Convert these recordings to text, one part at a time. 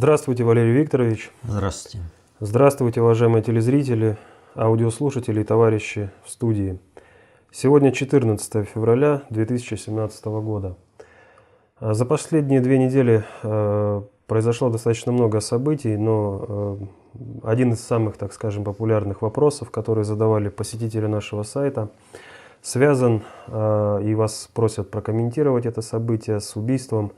Здравствуйте, Валерий Викторович. Здравствуйте. Здравствуйте, уважаемые телезрители, аудиослушатели и товарищи в студии. Сегодня 14 февраля 2017 года. За последние 2 недели произошло достаточно много событий, но один из самых, так скажем, популярных вопросов, которые задавали посетители нашего сайта, связан, и вас просят прокомментировать это событие, с убийством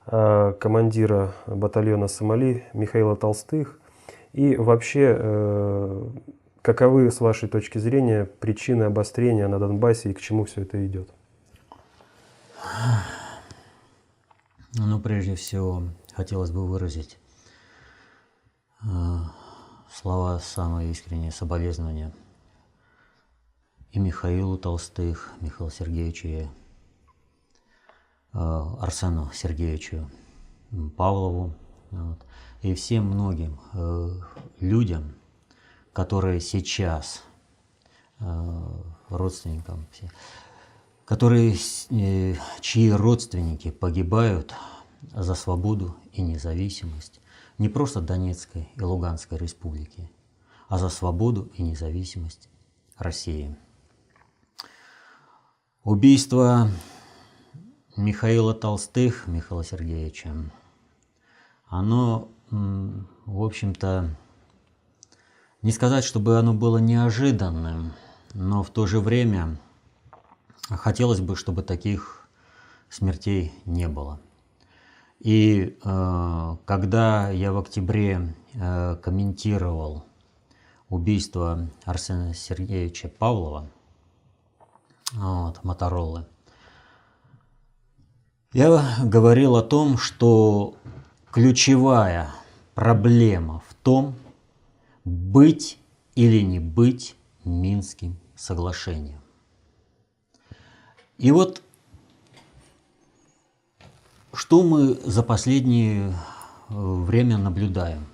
командира батальона Сомали Михаила Толстых. И вообще, каковы, с вашей точки зрения, причины обострения на Донбассе и к чему все это идет? Ну, прежде всего, хотелось бы выразить слова самые искренние соболезнования и Михаилу Толстых, Михаилу Сергеевичу, и Арсену Сергеевичу Павлову, и всем многим людям, которые сейчас, родственникам, чьи родственники погибают за свободу и независимость не просто Донецкой и Луганской республики, а за свободу и независимость России. Убийство Михаила Толстых, Михаила Сергеевича, оно, в общем-то, не сказать, чтобы оно было неожиданным, но в то же время хотелось бы, чтобы таких смертей не было. И когда я в октябре комментировал убийство Арсена Сергеевича Павлова, Моторолы, я говорил о том, что ключевая проблема в том, быть или не быть Минским соглашением. И вот что мы за последнее время наблюдаем?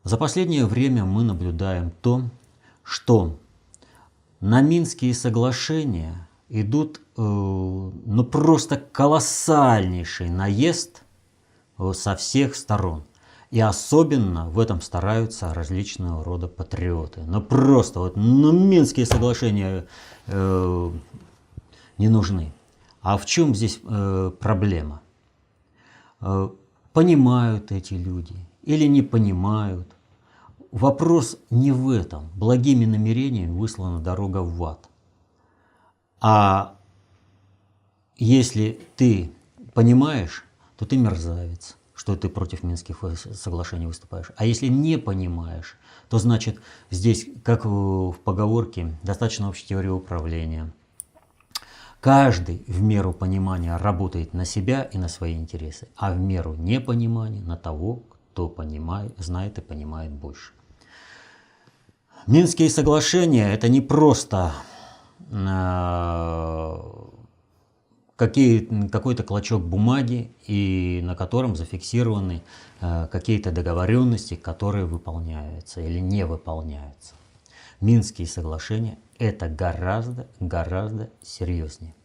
За последнее время мы наблюдаем то, что на Минские соглашения идут просто колоссальнейший наезд со всех сторон. И особенно в этом стараются различного рода патриоты. Минские соглашения не нужны. А в чем здесь проблема? Понимают эти люди или не понимают? Вопрос не в этом. Благими намерениями выслана дорога в ад. А если ты понимаешь, то ты мерзавец, что ты против Минских соглашений выступаешь. А если не понимаешь, то значит здесь, как в поговорке, достаточно общей теории управления. Каждый в меру понимания работает на себя и на свои интересы, а в меру непонимания на того, кто знает и понимает больше. Минские соглашения – это не просто какой-то клочок бумаги, и на котором зафиксированы какие-то договоренности, которые выполняются или не выполняются. Минские соглашения – это гораздо серьезнее.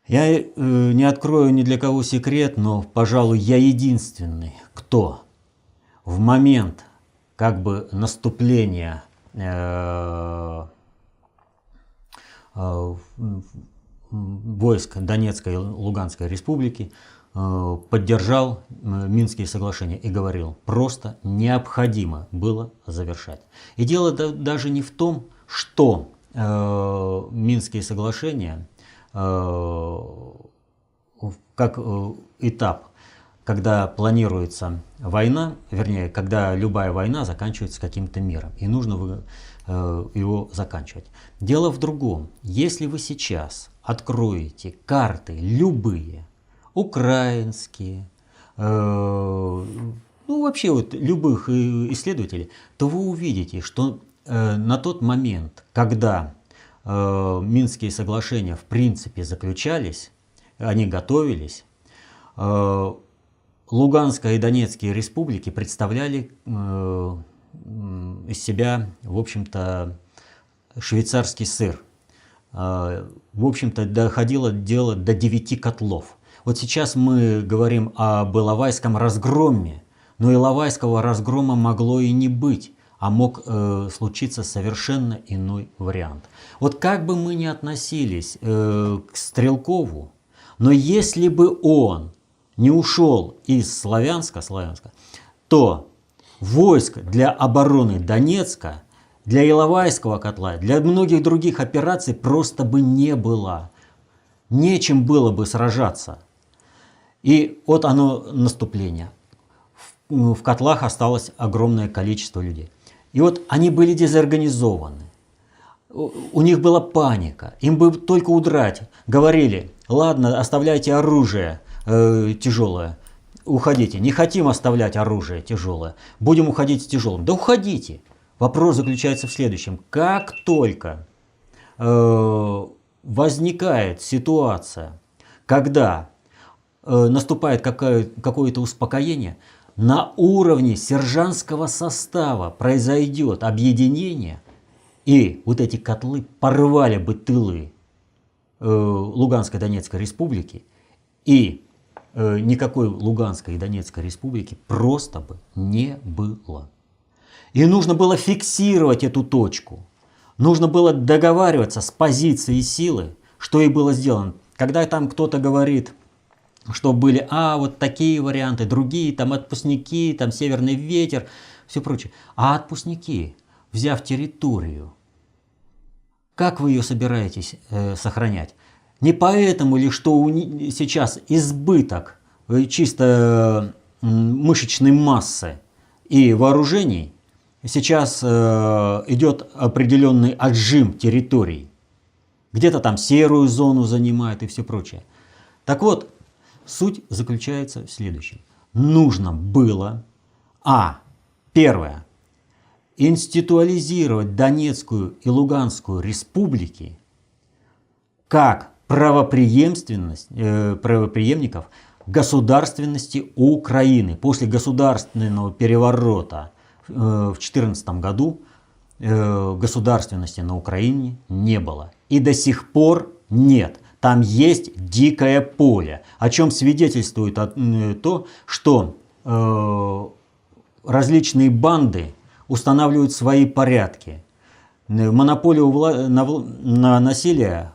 Я не открою ни для кого секрет, но, пожалуй, я единственный, кто в момент наступления войск Донецкой и Луганской республики поддержал Минские соглашения и говорил, просто необходимо было завершать. И дело даже не в том, что Минские соглашения как этап, когда планируется война, вернее, когда любая война заканчивается каким-то миром, и нужно его заканчивать. Дело в другом. Если вы сейчас откроете карты любые, украинские, вообще любых исследователей, то вы увидите, что на тот момент, когда Минские соглашения в принципе заключались, они готовились, Луганская и Донецкие республики представляли из себя, в общем-то, швейцарский сыр. В общем-то, доходило дело до 9 котлов. Вот сейчас мы говорим об Иловайском разгроме, но Иловайского разгрома могло и не быть, а мог случиться совершенно иной вариант. Вот как бы мы ни относились к Стрелкову, но если бы он не ушел из Славянска, то войск для обороны Донецка, для Иловайского котла, для многих других операций просто бы не было. Нечем было бы сражаться. И вот оно наступление. В котлах осталось огромное количество людей. И вот они были дезорганизованы. У них была паника. Им бы только удрать. Говорили: ладно, оставляйте оружие тяжелое. Уходите. Не хотим оставлять оружие тяжелое. Будем уходить с тяжелым. Да уходите. Вопрос заключается в следующем. Как только возникает ситуация, когда наступает какое-то успокоение, на уровне сержантского состава произойдет объединение, и вот эти котлы порвали бы тылы Луганской и Донецкой республики, и никакой Луганской и Донецкой республики просто бы не было. И нужно было фиксировать эту точку. Нужно было договариваться с позицией силы, что и было сделано. Когда там кто-то говорит, что были вот такие варианты, другие, там отпускники, там северный ветер, все прочее. А отпускники, взяв территорию, как вы ее собираетесь сохранять? Не поэтому ли, что сейчас избыток чисто мышечной массы и вооружений, сейчас идет определенный отжим территорий. Где-то там серую зону занимают и все прочее. Так вот, суть заключается в следующем. Нужно было, первое, институализировать Донецкую и Луганскую республики как правопреемников государственности Украины. После государственного переворота в 2014 году государственности на Украине не было. И до сих пор нет. Там есть дикое поле, о чем свидетельствует то, что различные банды устанавливают свои порядки. Монополию на насилие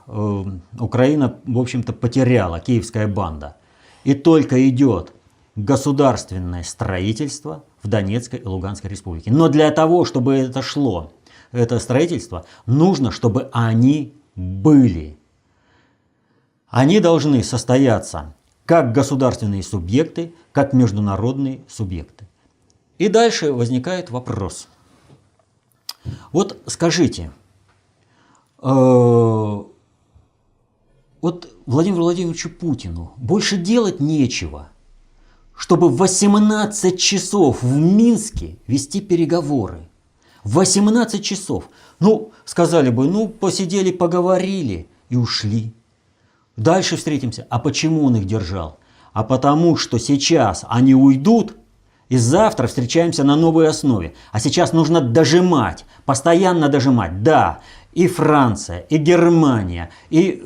Украина, в общем-то, потеряла, киевская банда. И только идет государственное строительство в Донецкой и Луганской республике. Но для того, чтобы это шло, это строительство, нужно, чтобы они были. Они должны состояться как государственные субъекты, как международные субъекты. И дальше возникает вопрос. Вот скажите, вот Владимиру Владимировичу Путину больше делать нечего, чтобы в 18 часов в Минске вести переговоры. 18 часов. Сказали бы, посидели, поговорили и ушли. Дальше встретимся. А почему он их держал? А потому что сейчас они уйдут, и завтра встречаемся на новой основе. А сейчас нужно дожимать, постоянно дожимать. Да, и Франция, и Германия, и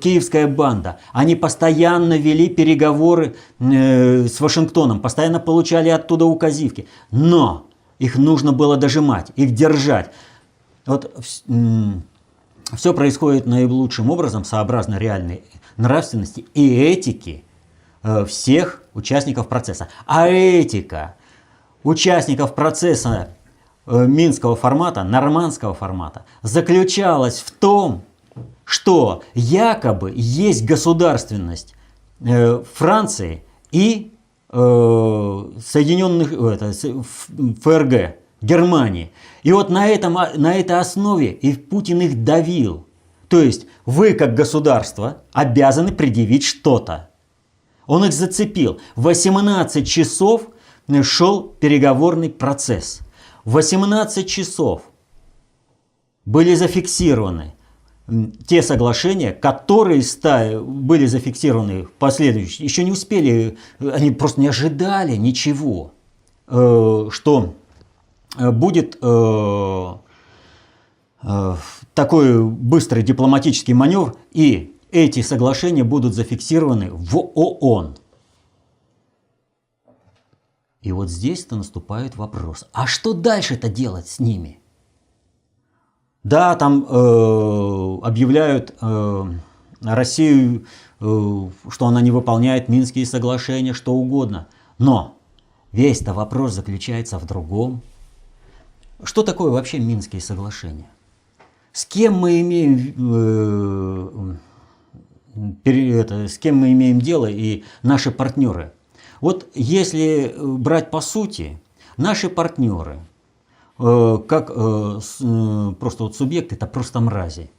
киевская банда, они постоянно вели переговоры с Вашингтоном, постоянно получали оттуда указивки. Но их нужно было дожимать, их держать. Вот все происходит наилучшим образом, сообразно реальной нравственности и этики всех участников процесса. А этика участников процесса минского формата, нормандского формата заключалась в том, что якобы есть государственность Франции и ФРГ, Германии. И вот на этой основе и Путин их давил. То есть вы как государство обязаны предъявить что-то. Он их зацепил. 18 часов шел переговорный процесс. 18 часов были зафиксированы те соглашения, которые были зафиксированы в последующем. Еще не успели, они просто не ожидали ничего, что будет такой быстрый дипломатический маневр, и эти соглашения будут зафиксированы в ООН. И вот здесь-то наступает вопрос, а что дальше-то делать с ними? Да, там объявляют Россию, что она не выполняет Минские соглашения, что угодно. Но весь-то вопрос заключается в другом. Что такое вообще Минские соглашения? С кем мы имеем дело и наши партнеры? Вот если брать по сути, наши партнеры, как просто вот субъект, это просто мрази.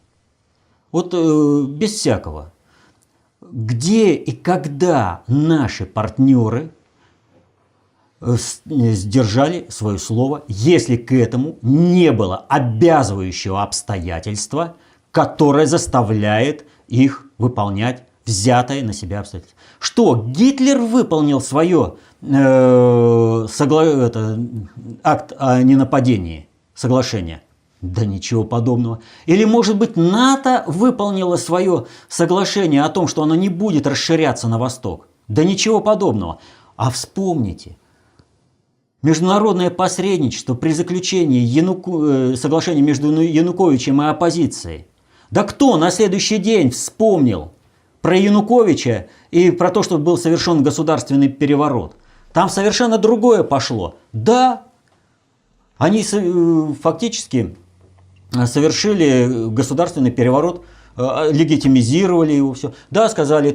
Вот без всякого. Где и когда наши партнеры сдержали свое слово, если к этому не было обязывающего обстоятельства, которое заставляет их выполнять взятое на себя обстоятельство? Что, Гитлер выполнил свое акт о ненападении, соглашение? Да ничего подобного. Или, может быть, НАТО выполнило свое соглашение о том, что оно не будет расширяться на восток? Да ничего подобного. А вспомните, международное посредничество при заключении соглашения между Януковичем и оппозицией. Да кто на следующий день вспомнил про Януковича и про то, что был совершен государственный переворот? Там совершенно другое пошло. Да, они фактически совершили государственный переворот, легитимизировали его, все. Да, сказали,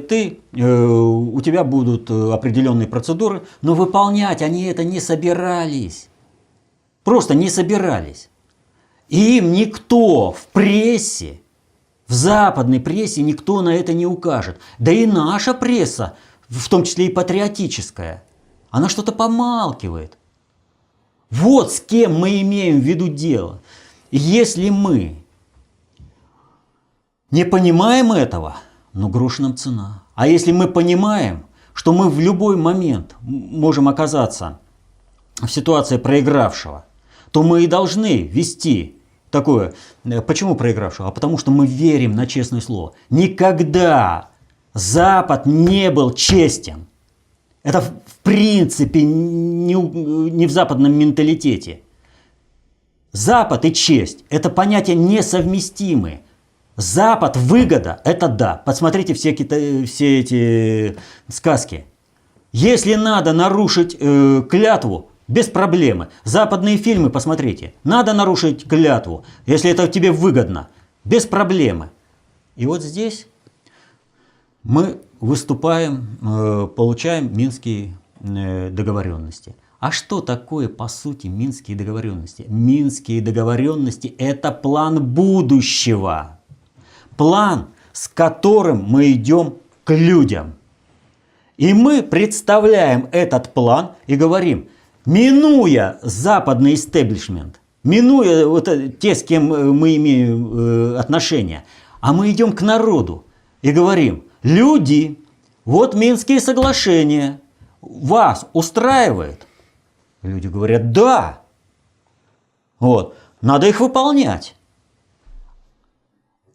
у тебя будут определенные процедуры, но выполнять они это не собирались. Просто не собирались. И им никто в прессе, в западной прессе никто на это не укажет. Да и наша пресса, в том числе и патриотическая, она что-то помалкивает. Вот с кем мы имеем в виду дело. Если мы не понимаем этого, ну грош нам цена. А если мы понимаем, что мы в любой момент можем оказаться в ситуации проигравшего, то мы и должны вести такое. Почему проигравшего? А потому что мы верим на честное слово. Никогда Запад не был честен. Это в принципе не в западном менталитете. Запад и честь – это понятия несовместимые. Запад, выгода – это да. Посмотрите все эти сказки. Если надо нарушить клятву, без проблемы. Западные фильмы посмотрите. Надо нарушить клятву, если это тебе выгодно. Без проблемы. И вот здесь мы выступаем, получаем Минские договоренности. А что такое, по сути, Минские договоренности? Минские договоренности – это план будущего. План, с которым мы идем к людям. И мы представляем этот план и говорим, минуя западный истеблишмент, минуя те, с кем мы имеем отношения, а мы идем к народу и говорим, люди, вот Минские соглашения, вас устраивает? Люди говорят, да. Вот. Надо их выполнять.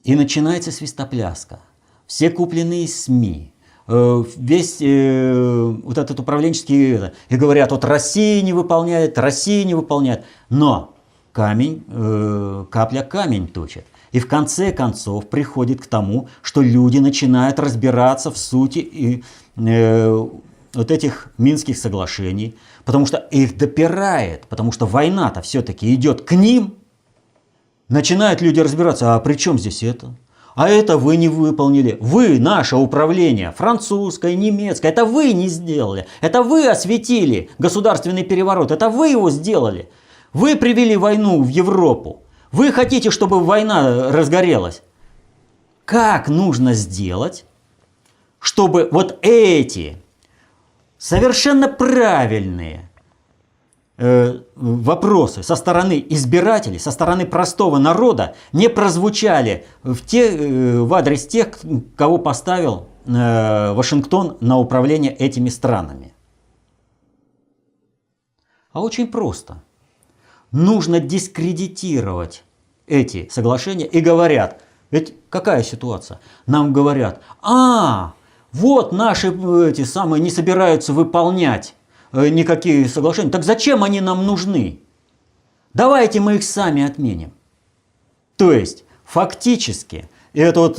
И начинается свистопляска. Все купленные СМИ, весь вот этот управленческий, и говорят, вот Россия не выполняет. Но капля камень точит. И в конце концов приходит к тому, что люди начинают разбираться в сути вот этих Минских соглашений, потому что их допирает, потому что война-то все-таки идет к ним. Начинают люди разбираться, а при чем здесь это? А это вы не выполнили. Вы, наше управление, французское, немецкое, это вы не сделали. Это вы осветили государственный переворот, это вы его сделали. Вы привели войну в Европу. Вы хотите, чтобы война разгорелась. Как нужно сделать, чтобы вот эти совершенно правильные вопросы со стороны избирателей, со стороны простого народа не прозвучали в адрес тех, кого поставил Вашингтон на управление этими странами? А очень просто. Нужно дискредитировать эти соглашения и говорят, Ведь какая ситуация? Нам говорят, вот наши эти самые не собираются выполнять никакие соглашения. Так зачем они нам нужны? Давайте мы их сами отменим. То есть, фактически, и это вот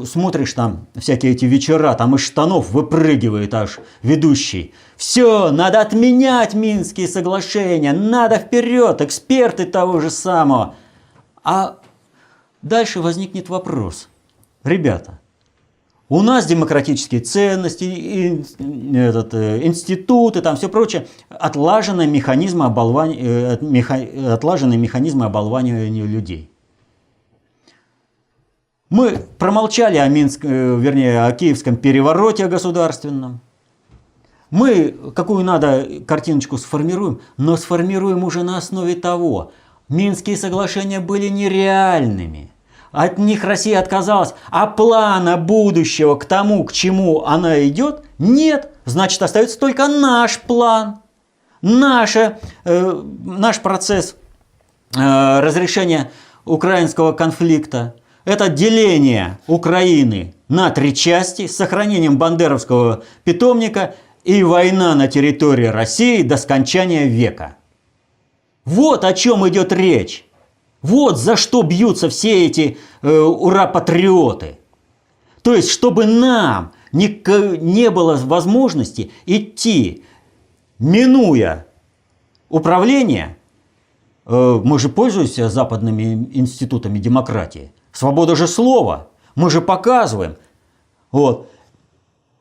смотришь там всякие эти вечера, там из штанов выпрыгивает аж ведущий. Все, надо отменять Минские соглашения, надо вперед, эксперты того же самого. А дальше возникнет вопрос. Ребята, у нас демократические ценности, институты, там все прочее, отлаженные механизмы оболванивания людей. Мы промолчали о о Киевском перевороте государственном. Мы какую надо картиночку сформируем, но сформируем уже на основе того. Минские соглашения были нереальными. От них Россия отказалась, а плана будущего к тому, к чему она идет, нет. Значит, остается только наш план, наш процесс разрешения украинского конфликта. Это деление Украины на 3 части с сохранением бандеровского питомника и война на территории России до скончания века. Вот о чем идет речь. Вот за что бьются все эти ура-патриоты. То есть, чтобы нам не было возможности идти, минуя управление, мы же пользуемся западными институтами демократии. Свобода же слова. Мы же показываем. Вот.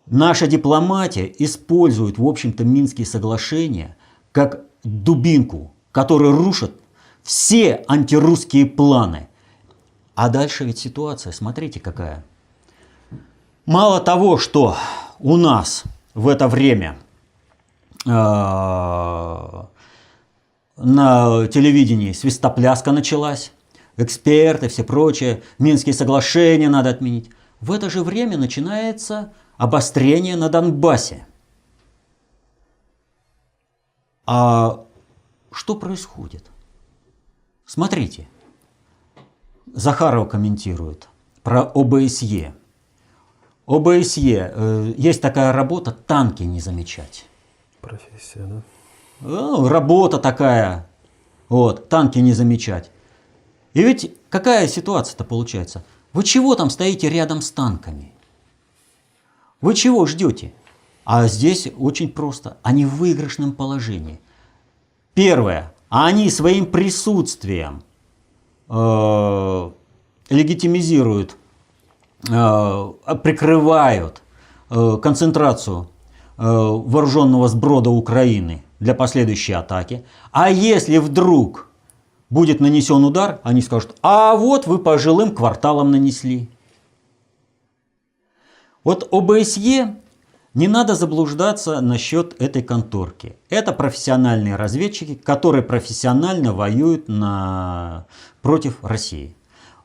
Наша дипломатия использует, в общем-то, Минские соглашения как дубинку, которая рушит все антирусские планы. А дальше ведь ситуация, смотрите какая. Мало того, что у нас в это время на телевидении свистопляска началась, эксперты, все прочее, Минские соглашения надо отменить. В это же время начинается обострение на Донбассе. А что происходит? Смотрите, Захаров комментирует про ОБСЕ. ОБСЕ, есть такая работа «Танки не замечать». Профессия, да? Работа такая, вот, танки не замечать. И ведь какая ситуация-то получается? Вы чего там стоите рядом с танками? Вы чего ждете? А здесь очень просто. Они в выигрышном положении. Первое. Они своим присутствием легитимизируют, прикрывают концентрацию вооруженного сброда Украины для последующей атаки. А если вдруг будет нанесен удар, они скажут, а вот вы по жилым кварталам нанесли. Вот ОБСЕ, не надо заблуждаться насчет этой конторки. Это профессиональные разведчики, которые профессионально воюют против России.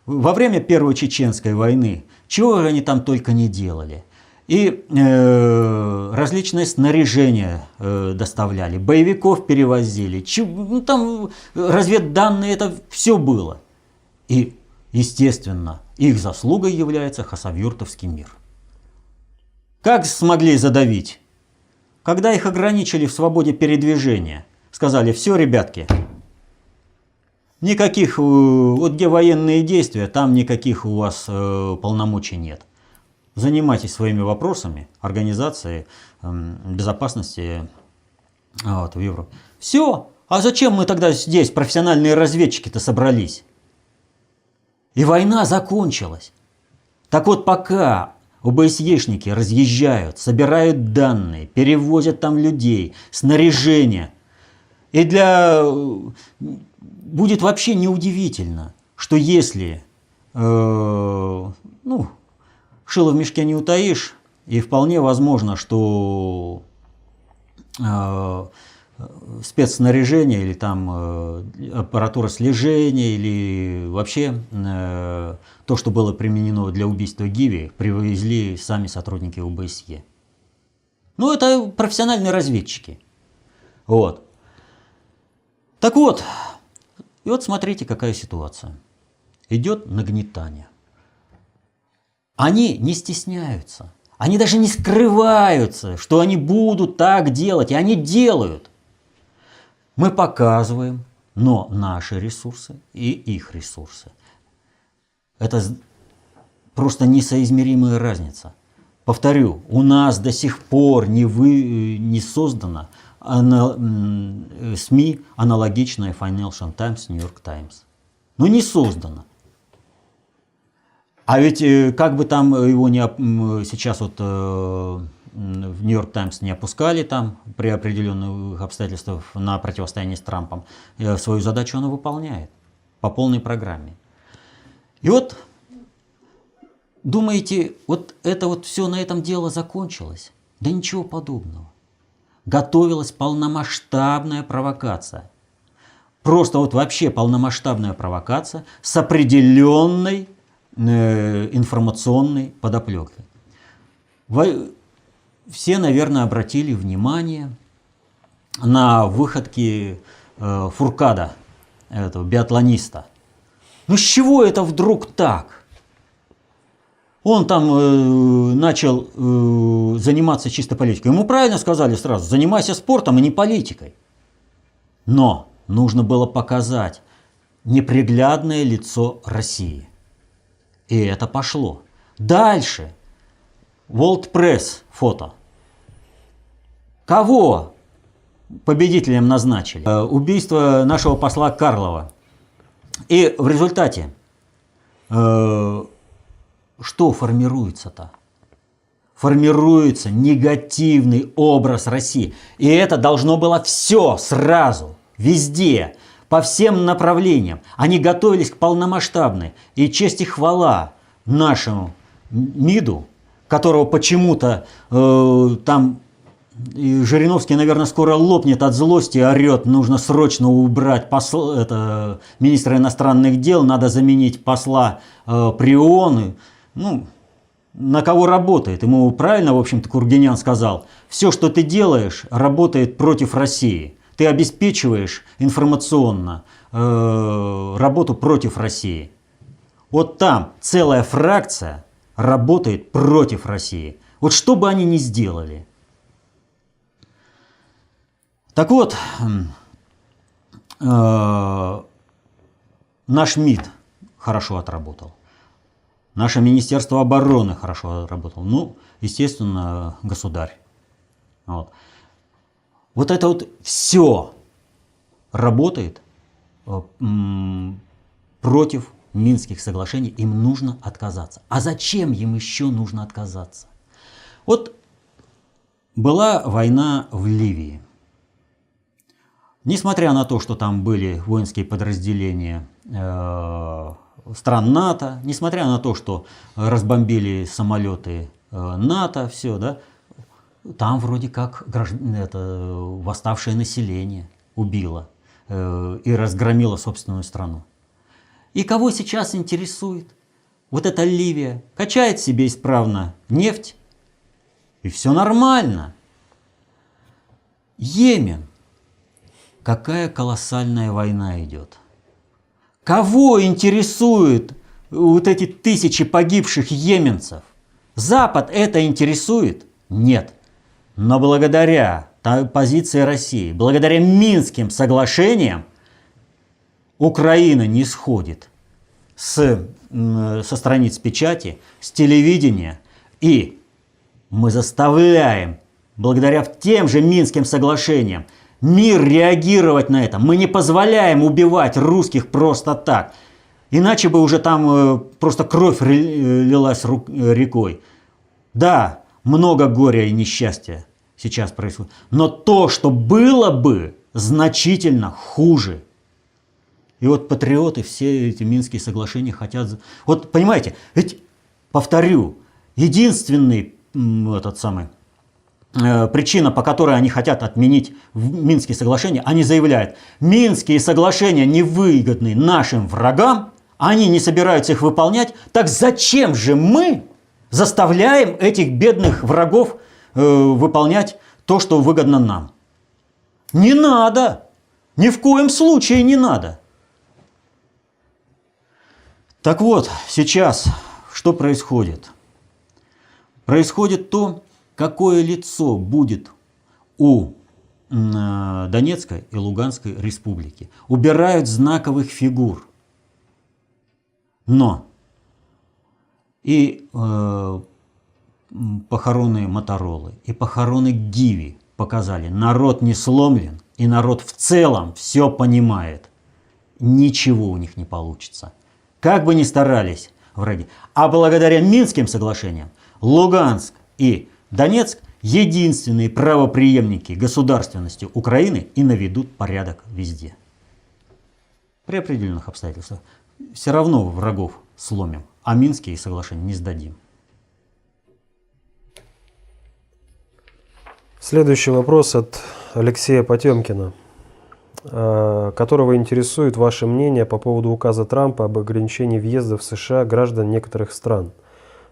Во время Первой Чеченской войны, чего они там только не делали. И различное снаряжение доставляли, боевиков перевозили, там разведданные, это все было. И, естественно, их заслугой является Хасавюртовский мир. Как смогли задавить? Когда их ограничили в свободе передвижения, сказали, все, ребятки, никаких, вот где военные действия, там никаких у вас полномочий нет. Занимайтесь своими вопросами организации безопасности в Европе. Все. А зачем мы тогда здесь, профессиональные разведчики-то, собрались? И война закончилась. Так вот, пока ОБСЕшники разъезжают, собирают данные, перевозят там людей, снаряжение, и будет вообще неудивительно, что если шило в мешке не утаишь, и вполне возможно, что спецснаряжение или там аппаратура слежения или вообще то, что было применено для убийства Гиви, привезли сами сотрудники ОБСЕ. Ну, это профессиональные разведчики. Вот. Так вот, и вот смотрите, какая ситуация. Идет нагнетание. они не стесняются. Они даже не скрываются, что они будут так делать, и они делают. Мы показываем, но наши ресурсы и их ресурсы. Это просто несоизмеримая разница. Повторю, у нас до сих пор не создано СМИ, аналогичное Financial Times, New York Times. Но не создано. А ведь как бы там его сейчас вот в New York Times не опускали там при определенных обстоятельствах на противостоянии с Трампом, свою задачу он выполняет по полной программе. И вот думаете, вот это вот все на этом дело закончилось? Да ничего подобного. Готовилась полномасштабная провокация. Просто вот вообще полномасштабная провокация с определенной информационной подоплекой. Все, наверное, обратили внимание на выходки Фуркада, этого биатлониста. Ну с чего это вдруг так? Он там начал заниматься чисто политикой. Ему правильно сказали сразу: занимайся спортом, а не политикой. Но нужно было показать неприглядное лицо России. И это пошло. Дальше. World Press фото. Кого победителем назначили? Убийство нашего посла Карлова. И в результате что формируется-то? Формируется негативный образ России. И это должно было все сразу, везде, по всем направлениям. Они готовились к полномасштабной. И честь и хвала нашему МИДу, которого почему-то там Жириновский, наверное, скоро лопнет от злости, орет: нужно срочно убрать министра иностранных дел, надо заменить посла Прионы. Ну, на кого работает? Ему правильно, в общем-то, Кургинян сказал: все, что ты делаешь, работает против России. Ты обеспечиваешь информационно работу против России. Вот там целая фракция работает против России. Вот что бы они ни сделали. Так вот, наш МИД хорошо отработал. Наше Министерство обороны хорошо отработало. Ну, естественно, государь. Вот это вот все работает против Минских соглашений. Им нужно отказаться. А зачем им еще нужно отказаться? Вот была война в Ливии. Несмотря на то, что там были воинские подразделения стран НАТО, несмотря на то, что разбомбили самолеты НАТО, все, да, там вроде как восставшее население убило и разгромило собственную страну. И кого сейчас интересует? Вот эта Ливия качает себе исправно нефть, и все нормально. Йемен. Какая колоссальная война идет. Кого интересуют вот эти тысячи погибших йеменцев? Запад это интересует? Нет. Но благодаря позиции России, благодаря Минским соглашениям, Украина не сходит со страниц печати, с телевидения. И мы заставляем, благодаря тем же Минским соглашениям, мир реагировать на это. Мы не позволяем убивать русских просто так. Иначе бы уже там просто кровь лилась рекой. Да, много горя и несчастья сейчас происходит. Но то, что было бы, значительно хуже. И вот патриоты все эти Минские соглашения хотят... Вот понимаете, ведь, повторю, единственный причина, по которой они хотят отменить Минские соглашения, они заявляют: Минские соглашения невыгодны нашим врагам, они не собираются их выполнять, так зачем же мы заставляем этих бедных врагов выполнять то, что выгодно нам? Не надо! Ни в коем случае не надо! Так вот, сейчас что происходит? происходит то, какое лицо будет у Донецкой и Луганской республики. Убирают знаковых фигур. Но и похороны Моторолы, и похороны Гиви показали, народ не сломлен, и народ в целом все понимает. Ничего у них не получится. Как бы ни старались враги. А благодаря Минским соглашениям Луганск и Донецк единственные правопреемники государственности Украины и наведут порядок везде. При определенных обстоятельствах. Все равно врагов сломим, а Минские соглашения не сдадим. Следующий вопрос от Алексея Потемкина, которого интересует ваше мнение по поводу указа Трампа об ограничении въезда в США граждан некоторых стран.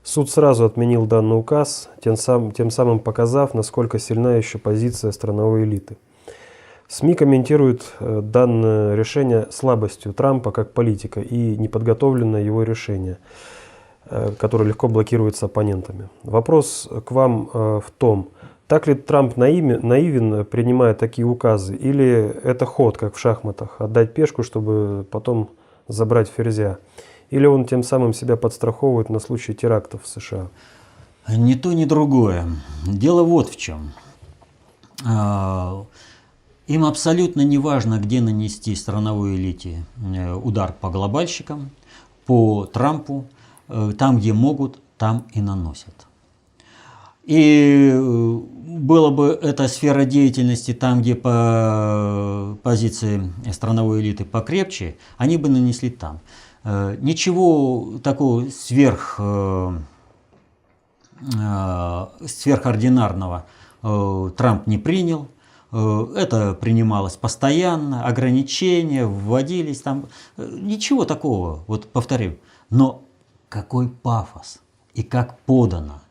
Суд сразу отменил данный указ, тем самым показав, насколько сильна еще позиция страновой элиты. СМИ комментируют данное решение слабостью Трампа как политика и неподготовленное его решение, которое легко блокируется оппонентами. Вопрос к вам в том, так ли Трамп наивен, принимая такие указы, или это ход, как в шахматах, отдать пешку, чтобы потом забрать ферзя? Или он тем самым себя подстраховывает на случай терактов в США? Ни то, ни другое. Дело вот в чем. Им абсолютно не важно, где нанести страновой элите удар по глобальщикам, по Трампу. Там, где могут, там и наносят. И была бы эта сфера деятельности там, где по позиции страновой элиты покрепче, они бы нанесли там. Ничего такого сверхординарного Трамп не принял. Это принималось постоянно, ограничения вводились там. Ничего такого, вот повторю. Но какой пафос и как подано.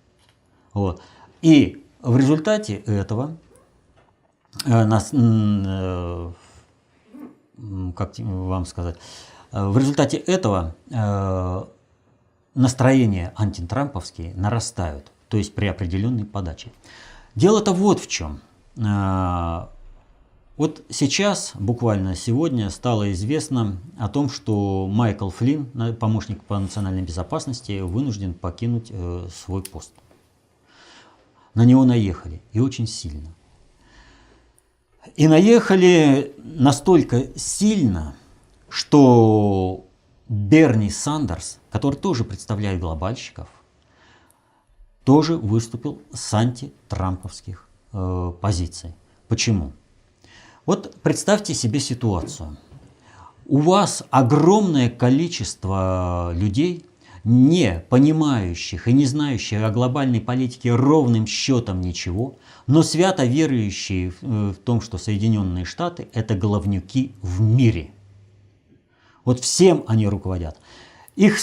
Вот. И в результате этого, как вам сказать, в результате этого настроения антитрамповские нарастают, то есть при определенной подаче. Дело-то вот в чем. Вот сейчас, буквально сегодня, стало известно о том, что Майкл Флинн, помощник по национальной безопасности, вынужден покинуть свой пост. На него наехали, и очень сильно. И наехали настолько сильно, что Берни Сандерс, который тоже представляет глобальщиков, тоже выступил с антитрамповских позиций. Почему? Вот представьте себе ситуацию. У вас огромное количество людей, не понимающих и не знающих о глобальной политике ровным счетом ничего, но свято верующие в том, что Соединенные Штаты – это главнюки в мире. Вот всем они руководят. Их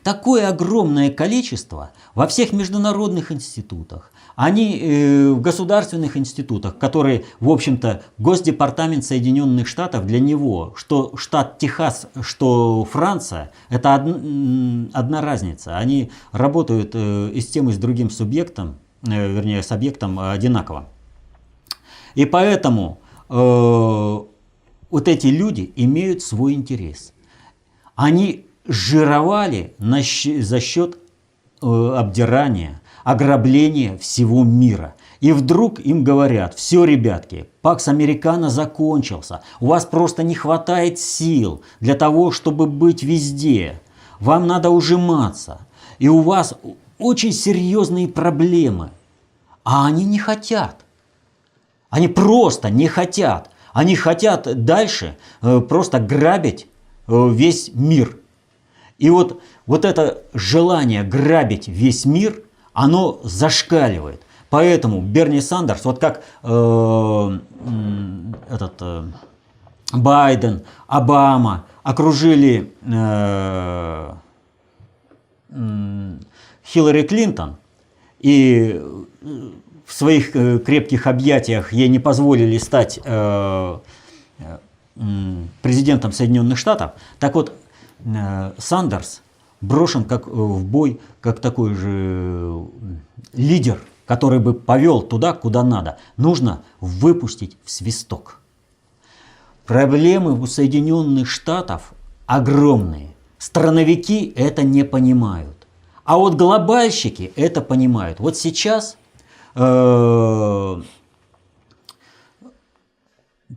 такое огромное количество во всех международных институтах. Они в государственных институтах, которые, в общем-то, Госдепартамент Соединенных Штатов для него, что штат Техас, что Франция, это одна разница. Они работают и с тем, и с другим субъектом, вернее, с объектом одинаково. И поэтому вот эти люди имеют свой интерес. Они жировали за счет обдирания, ограбления всего мира. И вдруг им говорят: все, ребятки, Пакс Американо закончился, у вас просто не хватает сил для того, чтобы быть везде, вам надо ужиматься, и у вас очень серьезные проблемы. А они не хотят. Они просто не хотят. Они хотят дальше просто грабить весь мир. И вот это желание грабить весь мир, оно зашкаливает. Поэтому Берни Сандерс, вот как Байден, Обама окружили Хиллари Клинтон и в своих крепких объятиях ей не позволили стать президентом Соединенных Штатов, так вот Сандерс брошен как в бой, как такой же лидер, который бы повел туда, куда надо. Нужно выпустить в свисток. Проблемы у Соединенных Штатов огромные. Страновики это не понимают. А вот глобальщики это понимают. Вот сейчас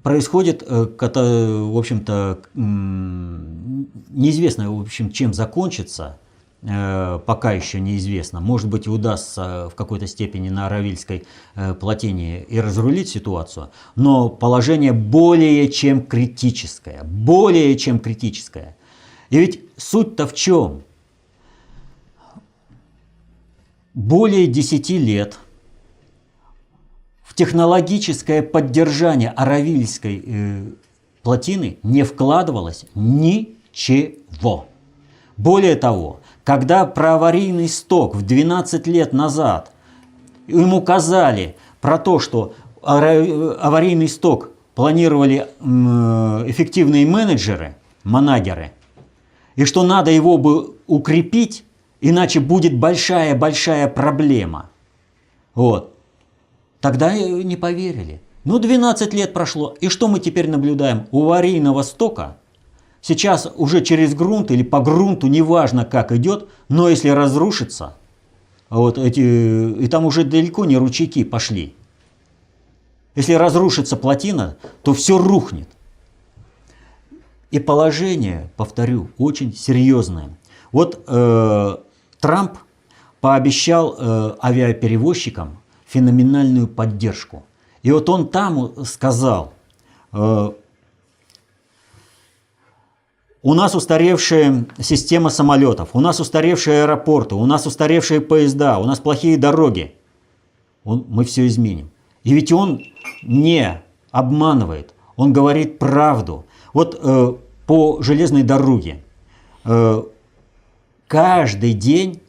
происходит, в общем-то, неизвестно, в общем, чем закончится, пока еще неизвестно. Может быть, удастся в какой-то степени на Аравильской плотине и разрулить ситуацию, но положение более чем критическое. Более чем критическое. И ведь суть-то в чем? Более 10 лет в технологическое поддержание Аравильской плотины не вкладывалось ничего. Более того, когда про аварийный сток в 12 лет назад им указали про то, что аварийный сток планировали эффективные менеджеры, манагеры, и что надо его бы укрепить, иначе будет большая-большая проблема. Вот. Тогда не поверили. Ну, 12 лет прошло, и что мы теперь наблюдаем? У аварийного стока сейчас уже через грунт или по грунту, неважно как идет, но если разрушится, вот и там уже далеко не ручейки пошли. Если разрушится плотина, то все рухнет. И положение, повторю, очень серьезное. Вот Трамп пообещал авиаперевозчикам феноменальную поддержку. И вот он там сказал: у нас устаревшая система самолетов, у нас устаревшие аэропорты, у нас устаревшие поезда, у нас плохие дороги. Мы все изменим. И ведь он не обманывает, он говорит правду. Вот по железной дороге каждый день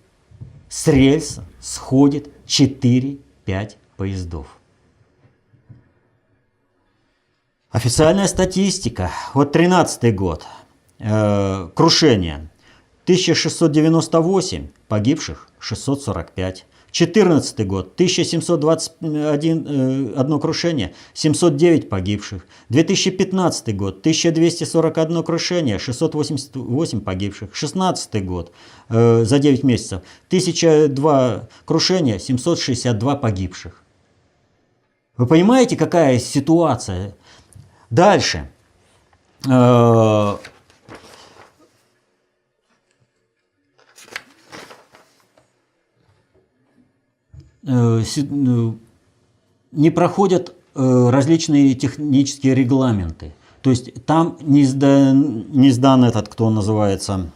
с рельса сходит 4-5 поездов. Официальная статистика. Вот 13-й год. Крушение. 1698 погибших, 645. 14 год, 1721 крушение, 709 погибших. 2015 год, 1241 крушение, 688 погибших. 16 год, за 9 месяцев, 1002 крушения, 762 погибших. Вы понимаете, какая ситуация? Дальше. Не проходят различные технические регламенты. То есть там не сдан этот, кто называется,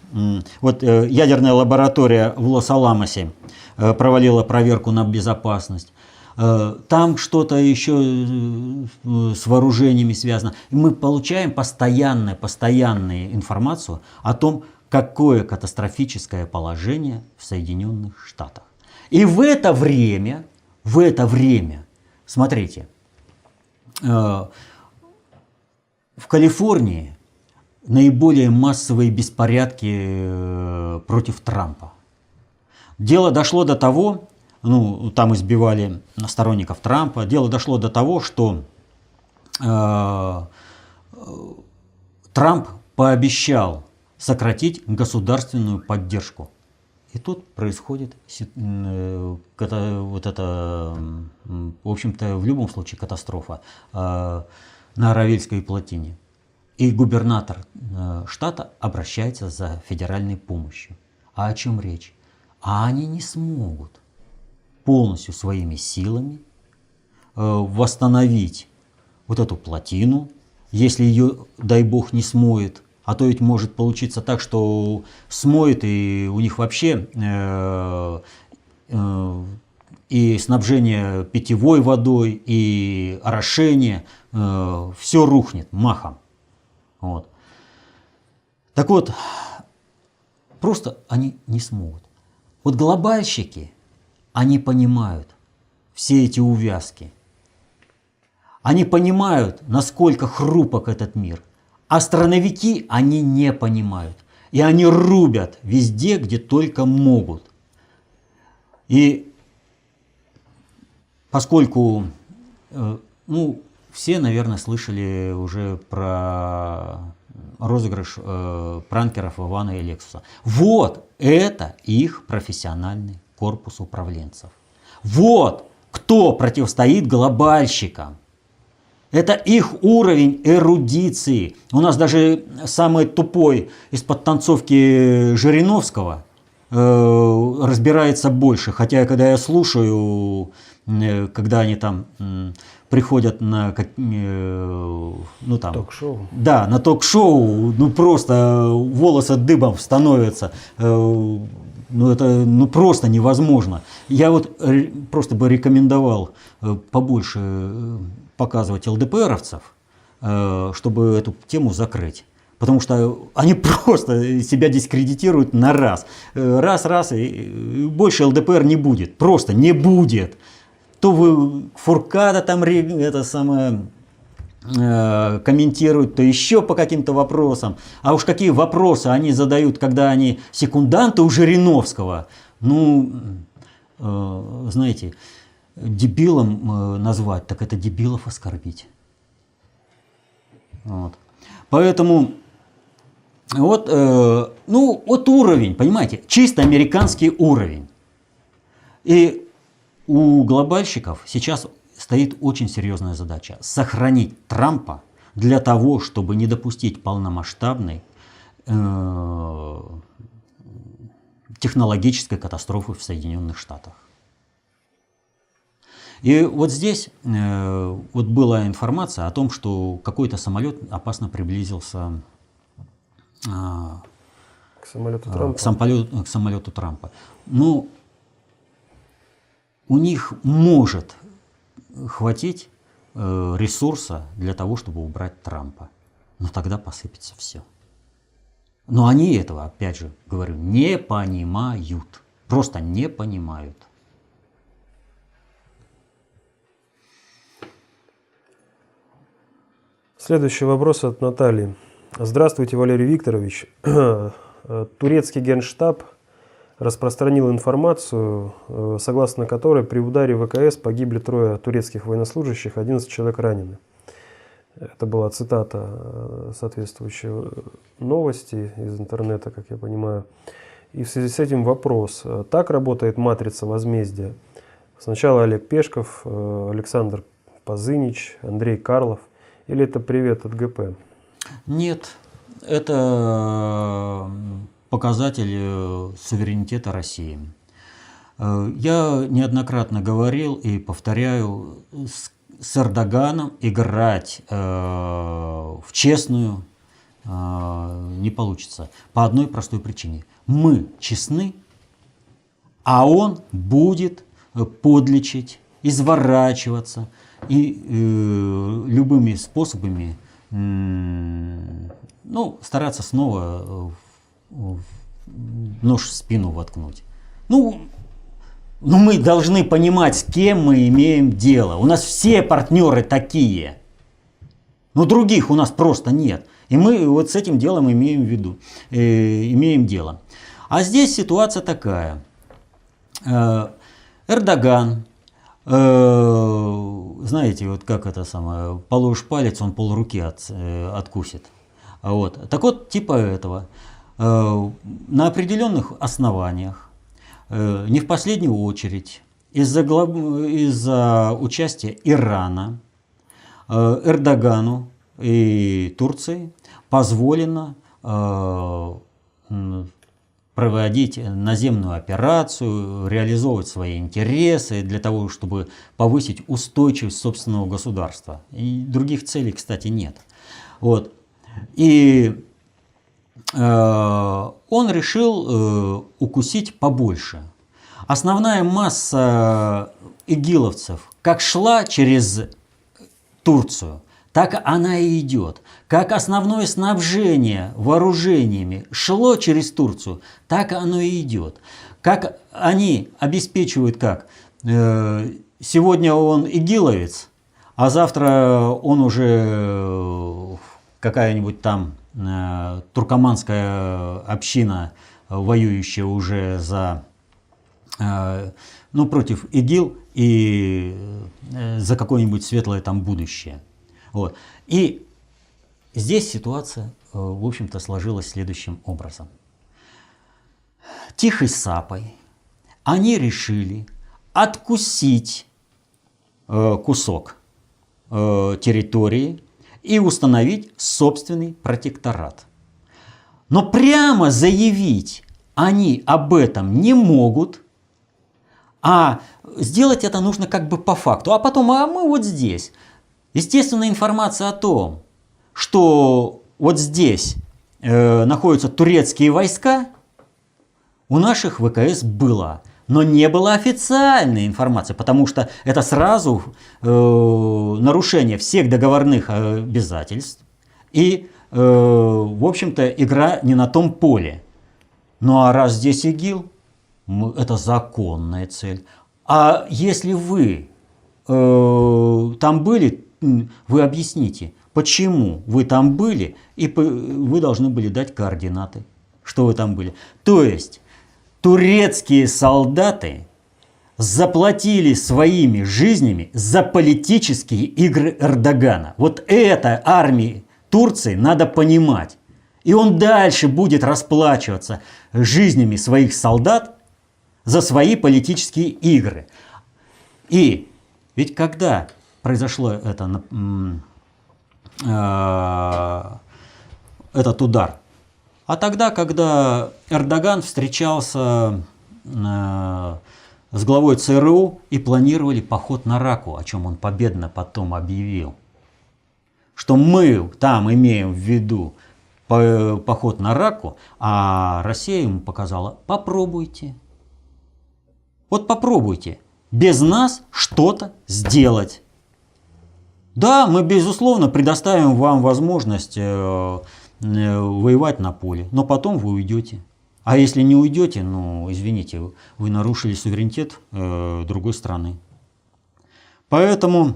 вот ядерная лаборатория в Лос-Аламосе провалила проверку на безопасность. Там что-то еще с вооружениями связано. И мы получаем постоянную информацию о том, какое катастрофическое положение в Соединенных Штатах. И в это время, смотрите, в Калифорнии наиболее массовые беспорядки против Трампа. Дело дошло до того, там избивали сторонников Трампа, дело дошло до того, что Трамп пообещал сократить государственную поддержку. И тут происходит в общем-то, в любом случае катастрофа на Аравильской плотине. И губернатор штата обращается за федеральной помощью. А о чем речь? А они не смогут полностью своими силами восстановить вот эту плотину, если ее, дай бог, не смоет. А то ведь может получиться так, что смоет, и у них вообще и снабжение питьевой водой, и орошение, все рухнет махом. Вот. Так вот, просто они не смогут. Вот глобальщики, они понимают все эти увязки. Они понимают, насколько хрупок этот мир. А страновики, они не понимают. И они рубят везде, где только могут. И поскольку, ну, все, наверное, слышали уже про розыгрыш пранкеров Ивана и Лексуса. Вот это их профессиональный корпус управленцев. Вот кто противостоит глобальщикам. Это их уровень эрудиции. У нас даже самый тупой из подтанцовки Жириновского разбирается больше. Хотя, когда я слушаю, когда они там приходят на ну, там, ток-шоу. Да, на ток-шоу, ну просто волосы дыбом становятся. Ну это ну, просто невозможно. Я вот просто бы рекомендовал побольше показывать ЛДПРовцев, чтобы эту тему закрыть. Потому что они просто себя дискредитируют на раз. Раз, и больше ЛДПР не будет. Просто не будет. То вы Фуркада там это самое комментируют, то еще по каким-то вопросам. А уж какие вопросы они задают, когда они секунданты у Жириновского. Ну, знаете, дебилом назвать, так это дебилов оскорбить. Вот. Поэтому вот, ну, вот уровень, понимаете, чисто американский уровень. И у глобальщиков сейчас стоит очень серьезная задача – сохранить Трампа для того, чтобы не допустить полномасштабной технологической катастрофы в Соединенных Штатах. И вот здесь вот была информация о том, что какой-то самолет опасно приблизился К самолету Трампа. к самолету Трампа. Ну, у них может хватить ресурса для того, чтобы убрать Трампа. Но тогда посыпется все. Но они этого, опять же, говорю, не понимают. Просто не понимают. Следующий вопрос от Натальи. Здравствуйте, Валерий Викторович. Турецкий генштаб распространил информацию, согласно которой при ударе ВКС погибли 3 турецких военнослужащих, 11 человек ранены. Это была цитата соответствующей новости из интернета, как я понимаю. И в связи с этим вопрос. Так работает матрица возмездия? Сначала Олег Пешков, Александр Пазынич, Андрей Карлов. Или это привет от ГП? Нет, это показатель суверенитета России. Я неоднократно говорил и повторяю, с Эрдоганом играть в честную не получится. По одной простой причине. Мы честны, а он будет подлечить, изворачиваться и любыми способами ну, стараться снова нож в спину воткнуть. Ну, мы должны понимать, с кем мы имеем дело. У нас все партнеры такие. Но других у нас просто нет. И мы вот с этим делом имеем дело. А здесь ситуация такая. Эрдоган, знаете, вот как это самое, положишь палец, он полруки откусит. Вот. Так вот, типа этого. На определенных основаниях, не в последнюю очередь, из-за участия Ирана, Эрдогану и Турции позволено проводить наземную операцию, реализовывать свои интересы для того, чтобы повысить устойчивость собственного государства. И других целей, кстати, нет. Вот. И он решил укусить побольше. Основная масса игиловцев как шла через Турцию, так она и идет. Как основное снабжение вооружениями шло через Турцию, так оно и идет. Как они обеспечивают, как сегодня он игиловец, а завтра он уже какая-нибудь там туркоманская община, воюющая уже против ИГИЛ и за какое-нибудь светлое там будущее. Вот. И здесь ситуация, в общем-то, сложилась следующим образом. Тихой сапой они решили откусить кусок территории и установить собственный протекторат. Но прямо заявить они об этом не могут, а сделать это нужно как бы по факту. А потом, мы вот здесь. Естественно, информация о том, что вот здесь находятся турецкие войска, у наших ВКС была. Но не было официальной информации, потому что это сразу нарушение всех договорных обязательств и, в общем-то, игра не на том поле. Ну а раз здесь ИГИЛ, это законная цель. А если вы там были, вы объясните, почему вы там были, и вы должны были дать координаты, что вы там были. То есть турецкие солдаты заплатили своими жизнями за политические игры Эрдогана. Вот это армии Турции надо понимать. И он дальше будет расплачиваться жизнями своих солдат за свои политические игры. И ведь когда произошло этот удар, а тогда, когда Эрдоган встречался с главой ЦРУ и планировали поход на Раку, о чем он победно потом объявил, что мы там имеем в виду поход на Раку, а Россия ему показала: попробуйте. Вот попробуйте без нас что-то сделать. Да, мы, безусловно, предоставим вам возможность воевать на поле, но потом вы уйдете. А если не уйдете, извините, вы нарушили суверенитет другой страны. Поэтому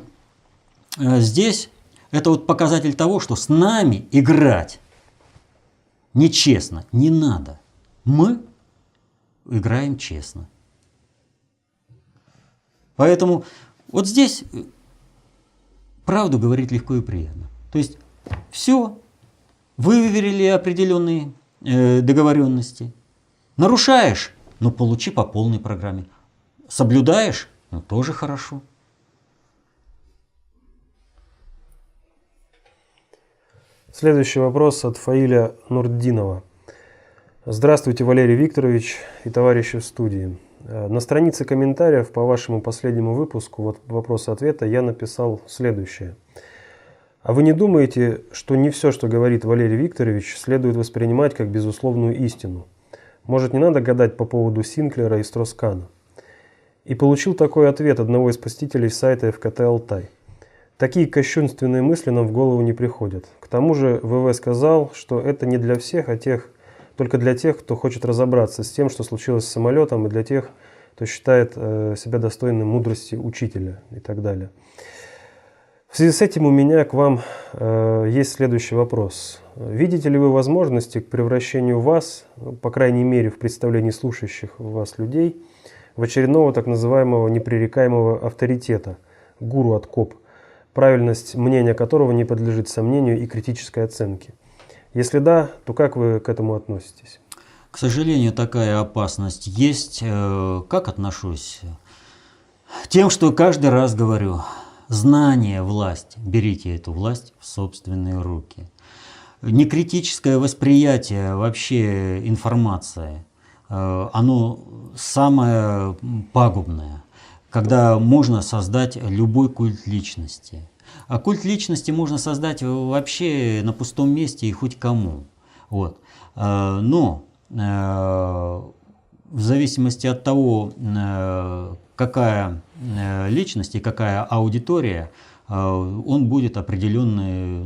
здесь это вот показатель того, что с нами играть нечестно не надо. Мы играем честно. Поэтому вот здесь правду говорить легко и приятно. То есть все, выверили определенные договоренности. Нарушаешь, получи по полной программе. Соблюдаешь, тоже хорошо. Следующий вопрос от Фаиля Нурдинова. Здравствуйте, Валерий Викторович и товарищи в студии. На странице комментариев по вашему последнему выпуску, вот вопрос-ответа, я написал следующее. А вы не думаете, что не все, что говорит Валерий Викторович, следует воспринимать как безусловную истину? Может, не надо гадать по поводу Синклера и Строскана? И получил такой ответ одного из посетителей сайта ФКТ «Алтай». Такие кощунственные мысли нам в голову не приходят. К тому же ВВ сказал, что это не для всех, только для тех, кто хочет разобраться с тем, что случилось с самолетом, и для тех, кто считает себя достойным мудрости учителя и так далее. В связи с этим у меня к вам есть следующий вопрос. Видите ли вы возможности к превращению вас, по крайней мере в представлении слушающих вас людей, в очередного так называемого непререкаемого авторитета, гуру от КОП, правильность мнения которого не подлежит сомнению и критической оценке? Если да, то как вы к этому относитесь? К сожалению, такая опасность есть. Как отношусь? Тем, что каждый раз говорю: знание – власть. Берите эту власть в собственные руки. Некритическое восприятие вообще информации, оно самое пагубное, когда можно создать любой культ личности. А культ личности можно создать вообще на пустом месте и хоть кому. Вот. Но в зависимости от того, какая личность и какая аудитория, он будет определенный,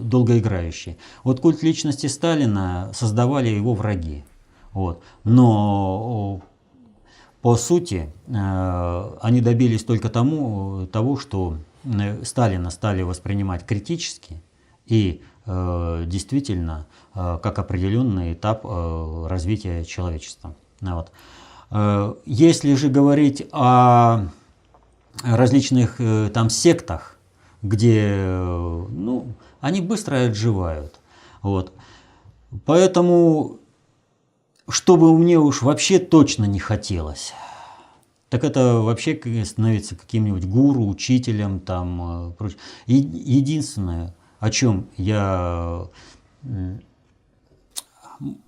долгоиграющий. Вот культ личности Сталина создавали его враги. Вот. Но по сути они добились только того, что Сталина стали воспринимать критически, и действительно как определенный этап развития человечества. Вот. Если же говорить о различных там сектах, где они быстро отживают. Вот. Поэтому, чтобы мне уж вообще точно не хотелось, так это вообще становиться каким-нибудь гуру, учителем, там, прочее. Единственное, о чем я,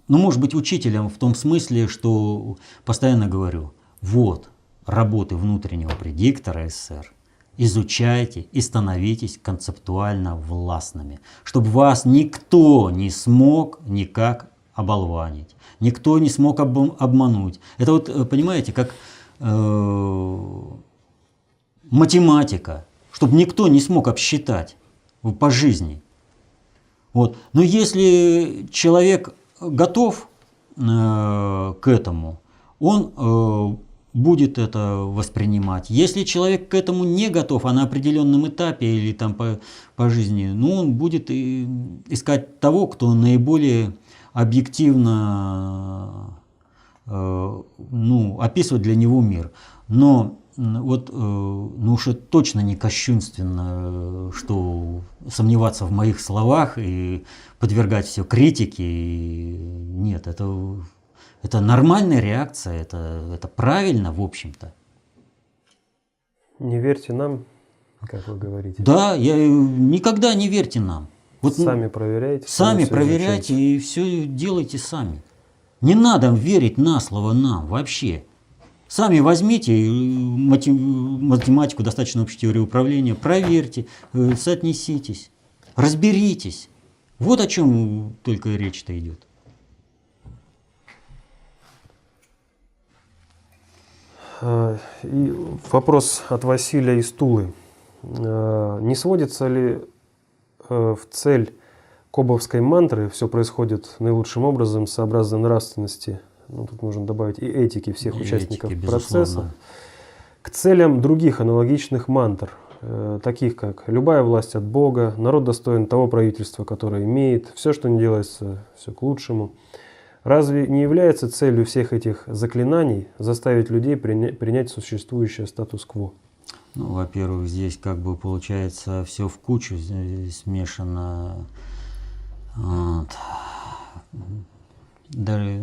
может быть, учителем в том смысле, что постоянно говорю, вот, работы внутреннего предиктора СССР, изучайте и становитесь концептуально властными, чтобы вас никто не смог никак оболванить, никто не смог обмануть. Это вот, понимаете, как математика, чтобы никто не смог обсчитать по жизни. Вот. Но если человек готов к этому, он будет это воспринимать. Если человек к этому не готов, а на определенном этапе или там по жизни, он будет искать того, кто наиболее объективно описывает для него мир. Но вот уж это точно не кощунственно, что сомневаться в моих словах и подвергать все критике. Нет, это нормальная реакция, это правильно, в общем-то. Не верьте нам, как вы говорите. Да, никогда не верьте нам. Вот сами проверяйте. Сами проверяйте и все делайте сами. Не надо верить на слово нам вообще. Сами возьмите математику, достаточно общей теории управления, проверьте, соотнеситесь, разберитесь. Вот о чем только речь-то идет. И вопрос от Василия из Тулы. Не сводится ли в цель кобовской мантры «все происходит наилучшим образом сообразно нравственности», тут нужно добавить и этики всех участников процесса, к целям других аналогичных мантр, таких как «любая власть от Бога», «народ достоин того правительства, которое имеет», «все, что не делается, все к лучшему». Разве не является целью всех этих заклинаний заставить людей принять существующее статус-кво? Во-первых, здесь получается все в кучу смешано. Вот. Даже,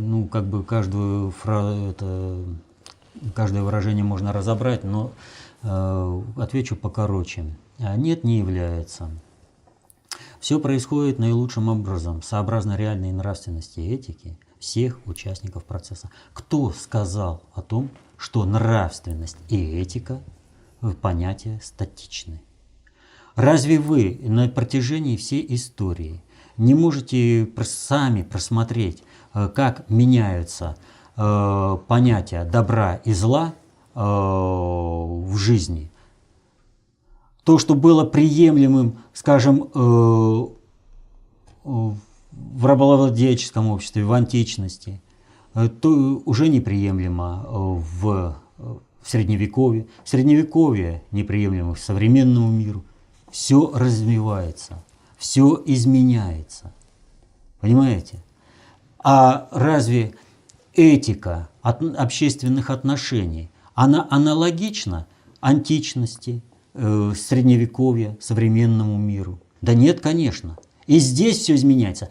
каждое выражение можно разобрать, но отвечу покороче. Нет, не является. Все происходит наилучшим образом, сообразно реальной нравственности и этики всех участников процесса. Кто сказал о том, что нравственность и этика понятия статичны? Разве вы на протяжении всей истории не можете сами просмотреть, как меняются понятия добра и зла в жизни? То, что было приемлемым, скажем, в рабовладельческом обществе, в античности, то уже неприемлемо в Средневековье. Средневековье неприемлемо к современному миру. Все развивается, все изменяется. Понимаете? А разве этика общественных отношений, она аналогична античности, Средневековья, современному миру? Да нет, конечно. И здесь все изменяется.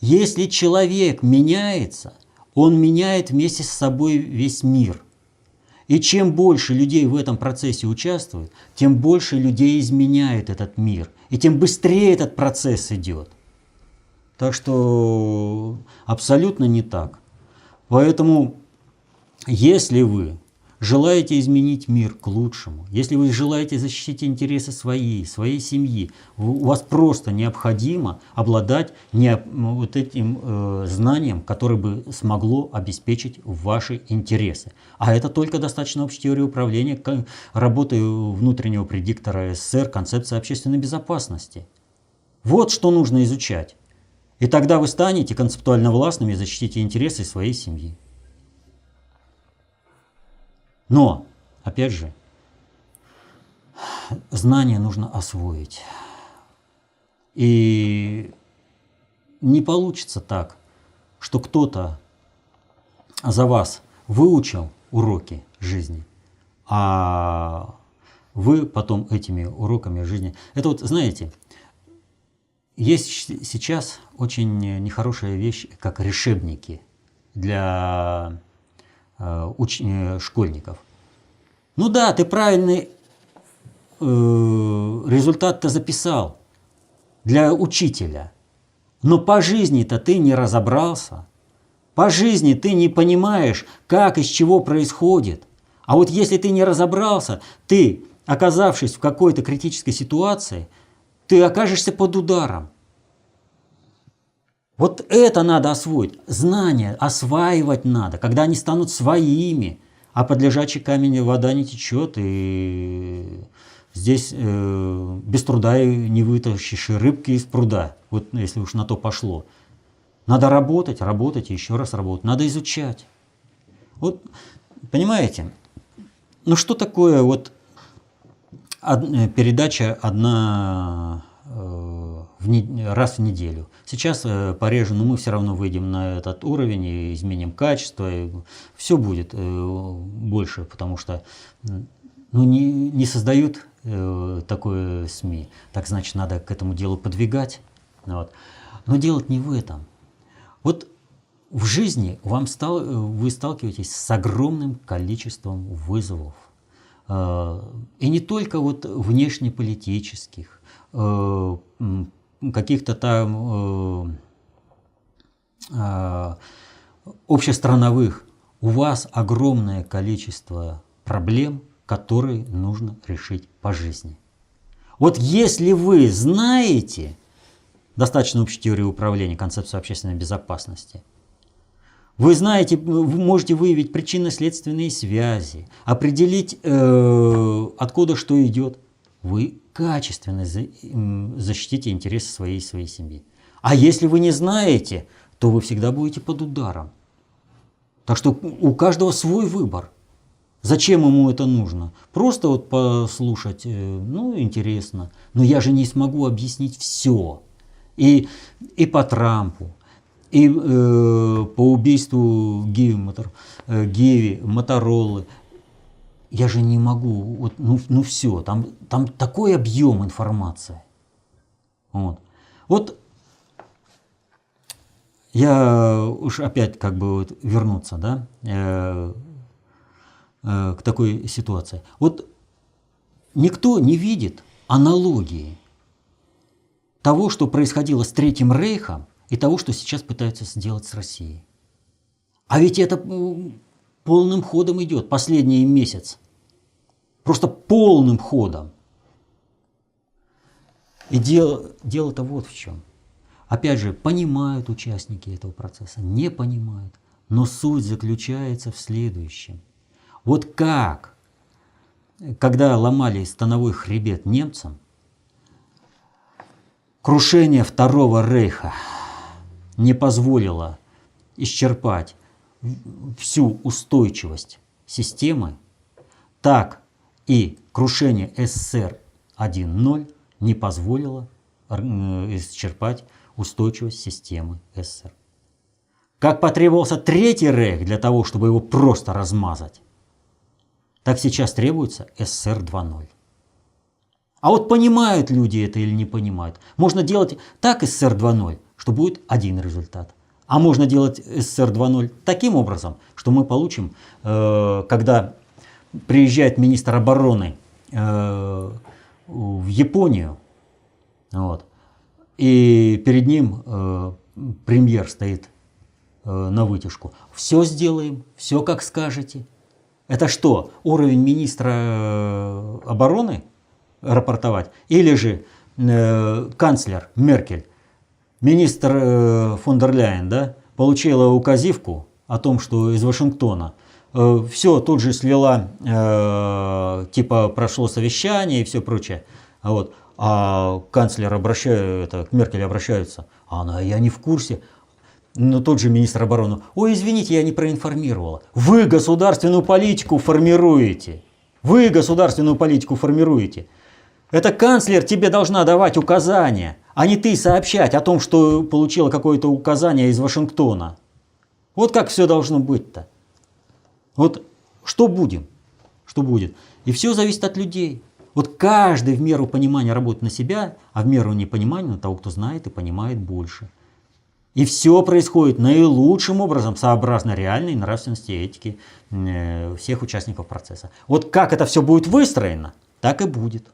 Если человек меняется, он меняет вместе с собой весь мир. И чем больше людей в этом процессе участвует, тем больше людей изменяет этот мир. И тем быстрее этот процесс идет. Так что абсолютно не так. Поэтому, если вы желаете изменить мир к лучшему, если вы желаете защитить интересы своей семьи, у вас просто необходимо обладать вот этим знанием, которое бы смогло обеспечить ваши интересы. А это только достаточно общей теории управления, работы внутреннего предиктора СССР, концепция общественной безопасности. Вот что нужно изучать. И тогда вы станете концептуально властными и защитите интересы своей семьи. Но, опять же, знания нужно освоить. И не получится так, что кто-то за вас выучил уроки жизни, а вы потом этими уроками жизни... Это вот, знаете, есть сейчас очень нехорошая вещь, как решебники для школьников. Ну да, ты правильный результат-то записал для учителя, но по жизни-то ты не разобрался. По жизни ты не понимаешь, как из чего происходит. А вот если ты не разобрался, ты, оказавшись в какой-то критической ситуации, ты окажешься под ударом. Вот это надо освоить. Знания осваивать надо, когда они станут своими. А под лежачий камень вода не течет, и здесь без труда не вытащишь рыбки из пруда, вот если уж на то пошло. Надо работать, работать и еще раз работать. Надо изучать. Вот, понимаете, ну что такое вот передача одна раз в неделю? Сейчас пореже, но мы все равно выйдем на этот уровень и изменим качество. И все будет больше, потому что ну, не создают такое СМИ. Так значит, надо к этому делу подвигать. Вот. Но делать не в этом. Вот в жизни вы сталкиваетесь с огромным количеством вызовов. И не только вот внешнеполитических, каких-то там общестрановых. У вас огромное количество проблем, которые нужно решить по жизни. Вот если вы знаете достаточно общей теории управления, концепцию общественной безопасности, вы знаете, вы можете выявить причинно-следственные связи, определить, откуда что идет. Вы качественно защитите интересы своей семьи. А если вы не знаете, то вы всегда будете под ударом. Так что у каждого свой выбор. Зачем ему это нужно? Просто вот послушать, ну, интересно. Но я же не смогу объяснить все. И по Трампу, и по убийству Гиви, Моторолы. Я же не могу, вот, ну все, там такой объем информации. Вот я уж опять как бы вот вернуться, да, к такой ситуации. Вот никто не видит аналогии того, что происходило с Третьим Рейхом, и того, что сейчас пытаются сделать с Россией. А ведь это полным ходом идет последний месяц. Просто полным ходом. И дело-то вот в чем. Опять же, понимают участники этого процесса, не понимают. Но суть заключается в следующем. Вот как, когда ломали становой хребет немцам, крушение Второго Рейха не позволило исчерпать всю устойчивость системы, так и крушение СССР 1.0 не позволило исчерпать устойчивость системы СССР. Как потребовался Третий Рейх для того, чтобы его просто размазать, так сейчас требуется СССР 2.0. А вот понимают люди это или не понимают. Можно делать так СССР 2.0, что будет один результат. А можно делать СССР 2.0 таким образом, что мы получим, когда приезжает министр обороны в Японию, вот, и перед ним премьер стоит на вытяжку. Все сделаем, все как скажете. Это что, уровень министра обороны рапортовать? Или же канцлер Меркель, министр фон дер Ляйен, да, получила указивку о том, что из Вашингтона все тут же слила, типа прошло совещание и все прочее. Вот. А канцлер к Меркель обращаются, а она, я не в курсе. Но тот же министр обороны, ой, извините, я не проинформировала. Вы государственную политику формируете. Вы государственную политику формируете. Это канцлер тебе должна давать указания. а не ты сообщать о том, что получила какое-то указание из Вашингтона. Вот как все должно быть-то. Вот что будем? Что будет? И все зависит от людей. Вот каждый в меру понимания работает на себя, а в меру непонимания на того, кто знает и понимает больше. И все происходит наилучшим образом, сообразно реальной нравственности и этике всех участников процесса. Вот как это все будет выстроено, так и будет.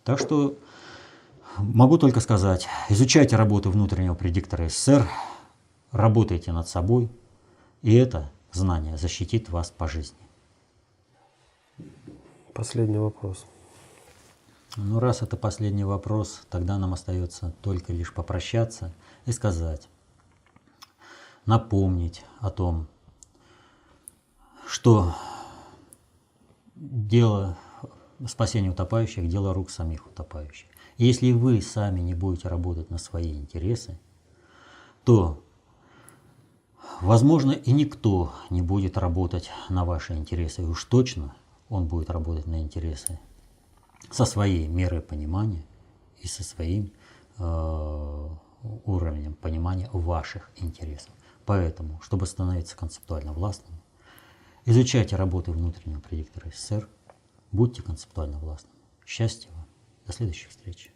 Так что могу только сказать, изучайте работу внутреннего предиктора СССР, работайте над собой, и это знание защитит вас по жизни. Последний вопрос. Ну, раз это последний вопрос, тогда нам остается только лишь попрощаться и сказать, напомнить о том, что дело спасения утопающих – дело рук самих утопающих. И если вы сами не будете работать на свои интересы, то, возможно, и никто не будет работать на ваши интересы. И уж точно он будет работать на интересы со своей мерой понимания и со своим уровнем понимания ваших интересов. Поэтому, чтобы становиться концептуально властным, изучайте работы внутреннего предиктора СССР, будьте концептуально властными. Счастья вам. До следующих встреч.